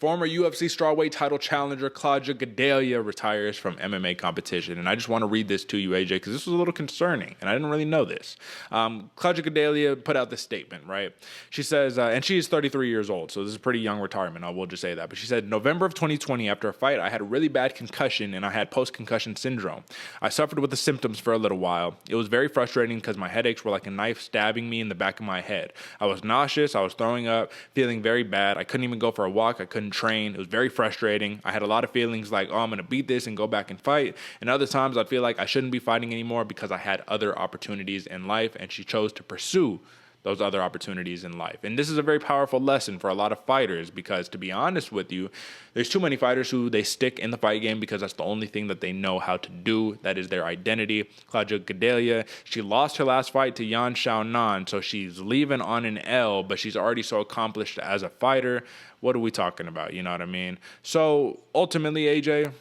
Former UFC strawweight title challenger Claudia Gadelha retires from MMA competition. And I just want to read this to you, AJ, because this was a little concerning, and I didn't really know this. Claudia Gadelha put out this statement, right? She says, and she is 33 years old, so this is a pretty young retirement, I will just say that. But she said, November of 2020, after a fight, I had a really bad concussion, and I had post-concussion syndrome. I suffered with the symptoms for a little while. It was very frustrating because my headaches were like a knife stabbing me in the back of my head. I was nauseous, I was throwing up, feeling very bad. I couldn't even go for a walk, I couldn't train. It was very frustrating. I had a lot of feelings like, oh, I'm going to beat this and go back and fight. And other times I'd feel like I shouldn't be fighting anymore because I had other opportunities in life, and she chose to pursue those other opportunities in life. And this is a very powerful lesson for a lot of fighters because, to be honest with you, there's too many fighters who they stick in the fight game because that's the only thing that they know how to do. That is their identity. Claudia Gadelha, she lost her last fight to Yan Xiaonan, so she's leaving on an L, but she's already so accomplished as a fighter. What are we talking about? You know what I mean? So ultimately, AJ,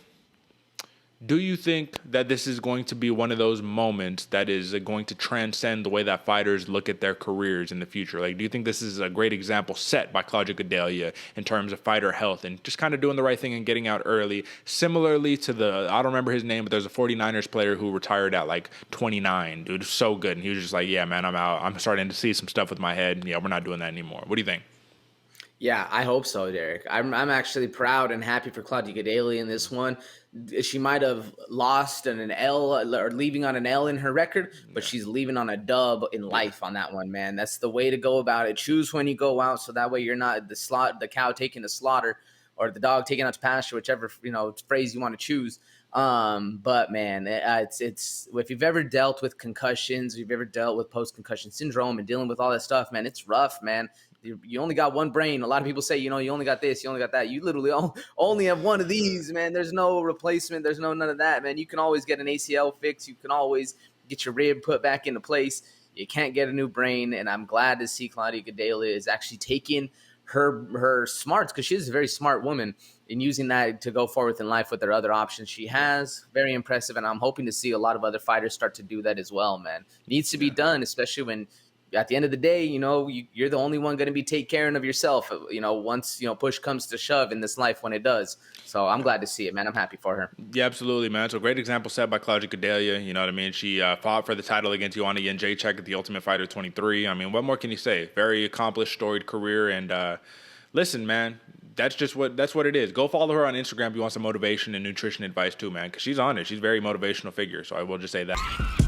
do you think that this is going to be one of those moments that is going to transcend the way that fighters look at their careers in the future? Like, do you think this is a great example set by Claudia Gadelha in terms of fighter health and just kind of doing the right thing and getting out early? Similarly to I don't remember his name, but there's a 49ers player who retired at like 29. Dude, so good. And he was just like, yeah, man, I'm out. I'm starting to see some stuff with my head. Yeah, we're not doing that anymore. What do you think? Yeah, I hope so, Derek. I'm actually proud and happy for Claudia Gadelha in this one. She might have lost an L or leaving on an L in her record, but she's leaving on a dub in life on that one, man. That's the way to go about it. Choose when you go out, so that way you're not the cow taking the slaughter or the dog taking out to pasture, whichever phrase you want to choose. But man, it's if you've ever dealt with concussions, if you've ever dealt with post-concussion syndrome and dealing with all that stuff, man, it's rough, man. You only got one brain. A lot of people say, you only got this, you only got that. You literally only have one of these, man. There's no replacement. There's none of that, man. You can always get an ACL fix. You can always get your rib put back into place. You can't get a new brain, and I'm glad to see Claudia Gadelha is actually taking her smarts, because she's a very smart woman, in using that to go forward in life with her other options she has. Very impressive, and I'm hoping to see a lot of other fighters start to do that as well, man. Needs to be done, especially when at the end of the day, you're the only one going to be taking care of yourself, once, push comes to shove in this life, when it does. So I'm glad to see it, man. I'm happy for her. Yeah, absolutely, man. So a great example set by Claudia Gadelha. You know what I mean? She fought for the title against Joanna Jędrzejczyk at the Ultimate Fighter 23. I mean, what more can you say? Very accomplished, storied career. And listen, man, that's what it is. Go follow her on Instagram if you want some motivation and nutrition advice too, man, because she's on it. She's a very motivational figure. So I will just say that.